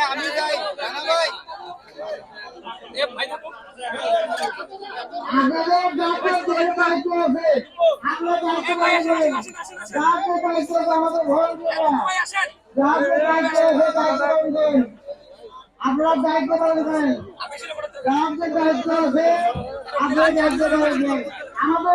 আমি যাই ভাই ভাই থাকো আপনার দায়িত্ব পালন গ্রাহকের দায়িত্ব আছে আপনার দায়িত্ব পালন আমাদের